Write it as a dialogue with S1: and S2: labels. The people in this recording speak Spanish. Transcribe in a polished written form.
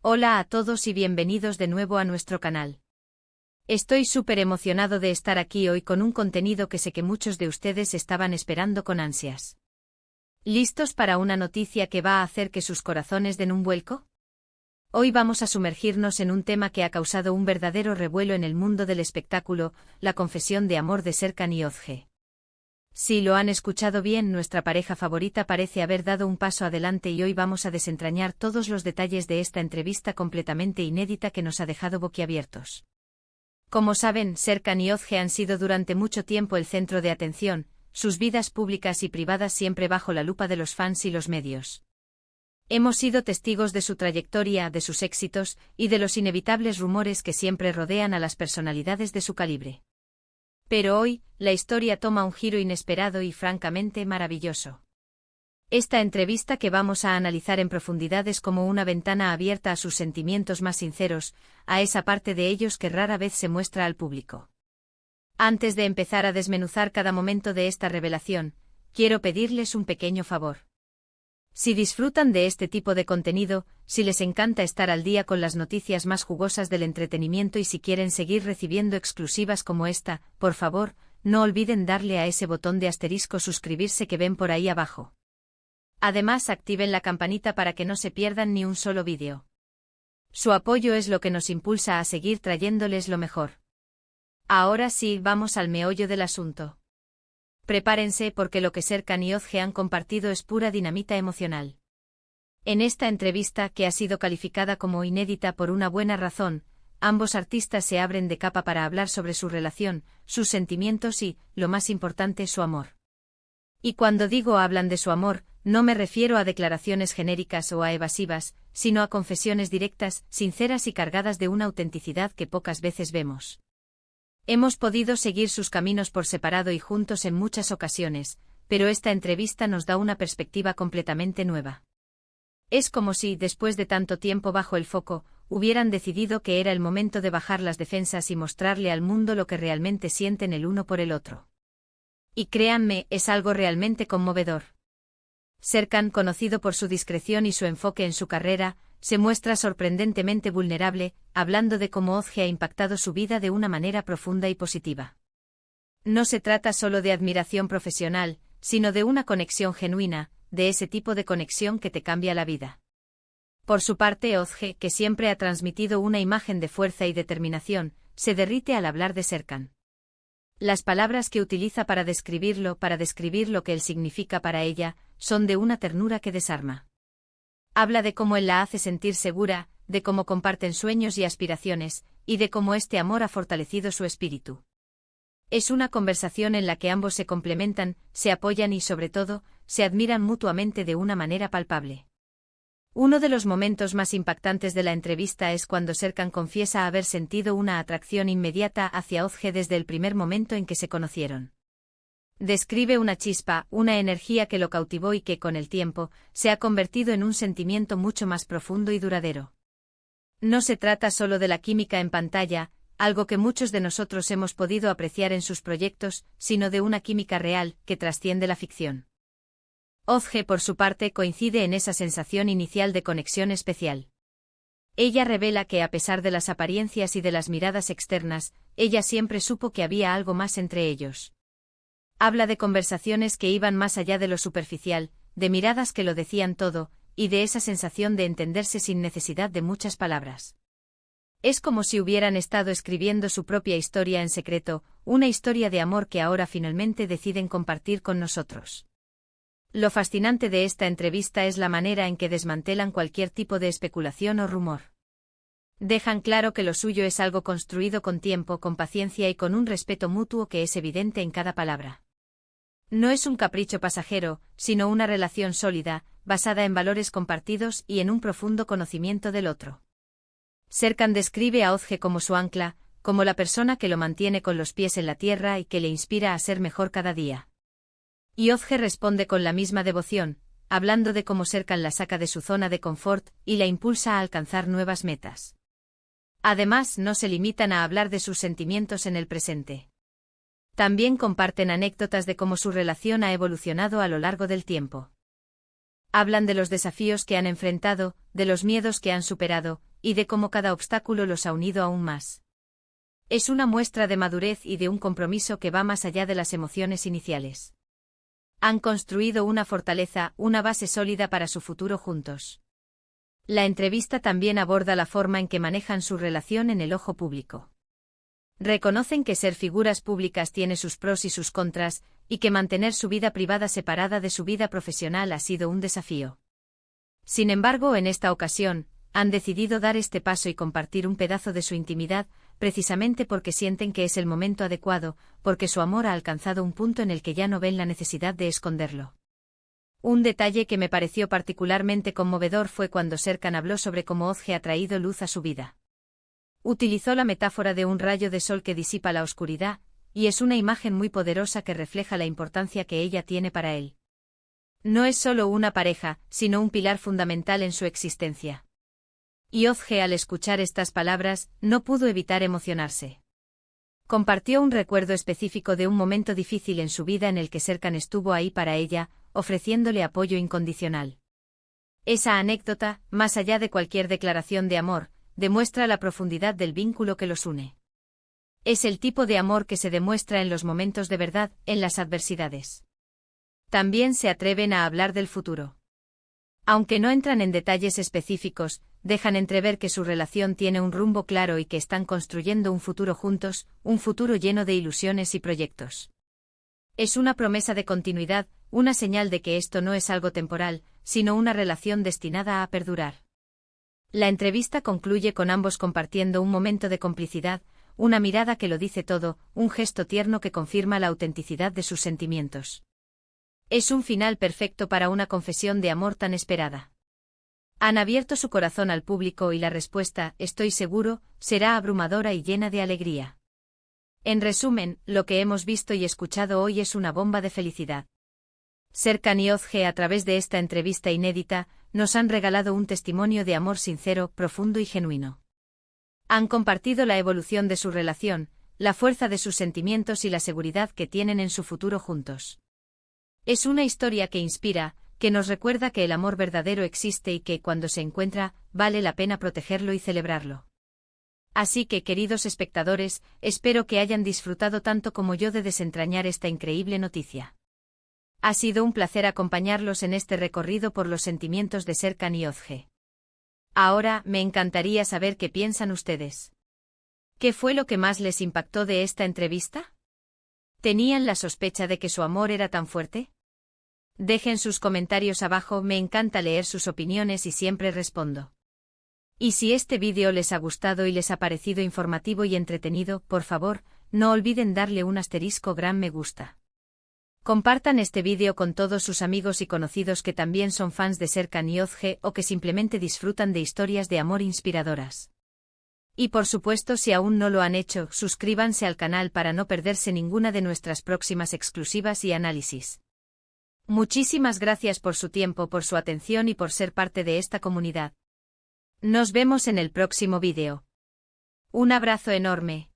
S1: Hola a todos y bienvenidos de nuevo a nuestro canal. Estoy súper emocionado de estar aquí hoy con un contenido que sé que muchos de ustedes estaban esperando con ansias. ¿Listos para una noticia que va a hacer que sus corazones den un vuelco? Hoy vamos a sumergirnos en un tema que ha causado un verdadero revuelo en el mundo del espectáculo, la confesión de amor de Serkan y Özge. Si lo han escuchado bien, nuestra pareja favorita parece haber dado un paso adelante y hoy vamos a desentrañar todos los detalles de esta entrevista completamente inédita que nos ha dejado boquiabiertos. Como saben, Serkan y Özge han sido durante mucho tiempo el centro de atención, sus vidas públicas y privadas siempre bajo la lupa de los fans y los medios. Hemos sido testigos de su trayectoria, de sus éxitos, y de los inevitables rumores que siempre rodean a las personalidades de su calibre. Pero hoy, la historia toma un giro inesperado y francamente maravilloso. Esta entrevista que vamos a analizar en profundidad es como una ventana abierta a sus sentimientos más sinceros, a esa parte de ellos que rara vez se muestra al público. Antes de empezar a desmenuzar cada momento de esta revelación, quiero pedirles un pequeño favor. Si disfrutan de este tipo de contenido, si les encanta estar al día con las noticias más jugosas del entretenimiento y si quieren seguir recibiendo exclusivas como esta, por favor, no olviden darle a ese botón de asterisco suscribirse que ven por ahí abajo. Además, activen la campanita para que no se pierdan ni un solo vídeo. Su apoyo es lo que nos impulsa a seguir trayéndoles lo mejor. Ahora sí, vamos al meollo del asunto. Prepárense porque lo que Serkan y Özge han compartido es pura dinamita emocional. En esta entrevista, que ha sido calificada como inédita por una buena razón, ambos artistas se abren de capa para hablar sobre su relación, sus sentimientos y, lo más importante, su amor. Y cuando digo hablan de su amor, no me refiero a declaraciones genéricas o a evasivas, sino a confesiones directas, sinceras y cargadas de una autenticidad que pocas veces vemos. Hemos podido seguir sus caminos por separado y juntos en muchas ocasiones, pero esta entrevista nos da una perspectiva completamente nueva. Es como si, después de tanto tiempo bajo el foco, hubieran decidido que era el momento de bajar las defensas y mostrarle al mundo lo que realmente sienten el uno por el otro. Y créanme, es algo realmente conmovedor. Serkan, conocido por su discreción y su enfoque en su carrera, se muestra sorprendentemente vulnerable, hablando de cómo Özge ha impactado su vida de una manera profunda y positiva. No se trata solo de admiración profesional, sino de una conexión genuina, de ese tipo de conexión que te cambia la vida. Por su parte, Özge, que siempre ha transmitido una imagen de fuerza y determinación, se derrite al hablar de Serkan. Las palabras que utiliza para describir lo que él significa para ella, son de una ternura que desarma. Habla de cómo él la hace sentir segura, de cómo comparten sueños y aspiraciones, y de cómo este amor ha fortalecido su espíritu. Es una conversación en la que ambos se complementan, se apoyan y, sobre todo, se admiran mutuamente de una manera palpable. Uno de los momentos más impactantes de la entrevista es cuando Serkan confiesa haber sentido una atracción inmediata hacia Özge desde el primer momento en que se conocieron. Describe una chispa, una energía que lo cautivó y que, con el tiempo, se ha convertido en un sentimiento mucho más profundo y duradero. No se trata solo de la química en pantalla, algo que muchos de nosotros hemos podido apreciar en sus proyectos, sino de una química real, que trasciende la ficción. Özge, por su parte, coincide en esa sensación inicial de conexión especial. Ella revela que, a pesar de las apariencias y de las miradas externas, ella siempre supo que había algo más entre ellos. Habla de conversaciones que iban más allá de lo superficial, de miradas que lo decían todo, y de esa sensación de entenderse sin necesidad de muchas palabras. Es como si hubieran estado escribiendo su propia historia en secreto, una historia de amor que ahora finalmente deciden compartir con nosotros. Lo fascinante de esta entrevista es la manera en que desmantelan cualquier tipo de especulación o rumor. Dejan claro que lo suyo es algo construido con tiempo, con paciencia y con un respeto mutuo que es evidente en cada palabra. No es un capricho pasajero, sino una relación sólida, basada en valores compartidos y en un profundo conocimiento del otro. Serkan describe a Özge como su ancla, como la persona que lo mantiene con los pies en la tierra y que le inspira a ser mejor cada día. Y Özge responde con la misma devoción, hablando de cómo Serkan la saca de su zona de confort y la impulsa a alcanzar nuevas metas. Además, no se limitan a hablar de sus sentimientos en el presente. También comparten anécdotas de cómo su relación ha evolucionado a lo largo del tiempo. Hablan de los desafíos que han enfrentado, de los miedos que han superado, y de cómo cada obstáculo los ha unido aún más. Es una muestra de madurez y de un compromiso que va más allá de las emociones iniciales. Han construido una fortaleza, una base sólida para su futuro juntos. La entrevista también aborda la forma en que manejan su relación en el ojo público. Reconocen que ser figuras públicas tiene sus pros y sus contras, y que mantener su vida privada separada de su vida profesional ha sido un desafío. Sin embargo, en esta ocasión, han decidido dar este paso y compartir un pedazo de su intimidad, precisamente porque sienten que es el momento adecuado, porque su amor ha alcanzado un punto en el que ya no ven la necesidad de esconderlo. Un detalle que me pareció particularmente conmovedor fue cuando Serkan habló sobre cómo Ozge ha traído luz a su vida. Utilizó la metáfora de un rayo de sol que disipa la oscuridad, y es una imagen muy poderosa que refleja la importancia que ella tiene para él. No es solo una pareja, sino un pilar fundamental en su existencia. Y Ozge, al escuchar estas palabras, no pudo evitar emocionarse. Compartió un recuerdo específico de un momento difícil en su vida en el que Serkan estuvo ahí para ella, ofreciéndole apoyo incondicional. Esa anécdota, más allá de cualquier declaración de amor, demuestra la profundidad del vínculo que los une. Es el tipo de amor que se demuestra en los momentos de verdad, en las adversidades. También se atreven a hablar del futuro. Aunque no entran en detalles específicos, dejan entrever que su relación tiene un rumbo claro y que están construyendo un futuro juntos, un futuro lleno de ilusiones y proyectos. Es una promesa de continuidad, una señal de que esto no es algo temporal, sino una relación destinada a perdurar. La entrevista concluye con ambos compartiendo un momento de complicidad, una mirada que lo dice todo, un gesto tierno que confirma la autenticidad de sus sentimientos. Es un final perfecto para una confesión de amor tan esperada. Han abierto su corazón al público y la respuesta, estoy seguro, será abrumadora y llena de alegría. En resumen, lo que hemos visto y escuchado hoy es una bomba de felicidad. Serkan y Ozge, a través de esta entrevista inédita, nos han regalado un testimonio de amor sincero, profundo y genuino. Han compartido la evolución de su relación, la fuerza de sus sentimientos y la seguridad que tienen en su futuro juntos. Es una historia que inspira, que nos recuerda que el amor verdadero existe y que, cuando se encuentra, vale la pena protegerlo y celebrarlo. Así que, queridos espectadores, espero que hayan disfrutado tanto como yo de desentrañar esta increíble noticia. Ha sido un placer acompañarlos en este recorrido por los sentimientos de Serkan y Ozge. Ahora, me encantaría saber qué piensan ustedes. ¿Qué fue lo que más les impactó de esta entrevista? ¿Tenían la sospecha de que su amor era tan fuerte? Dejen sus comentarios abajo, me encanta leer sus opiniones y siempre respondo. Y si este vídeo les ha gustado y les ha parecido informativo y entretenido, por favor, no olviden darle un asterisco gran me gusta. Compartan este vídeo con todos sus amigos y conocidos que también son fans de Serkan y Ozge o que simplemente disfrutan de historias de amor inspiradoras. Y por supuesto, si aún no lo han hecho, suscríbanse al canal para no perderse ninguna de nuestras próximas exclusivas y análisis. Muchísimas gracias por su tiempo, por su atención y por ser parte de esta comunidad. Nos vemos en el próximo vídeo. Un abrazo enorme.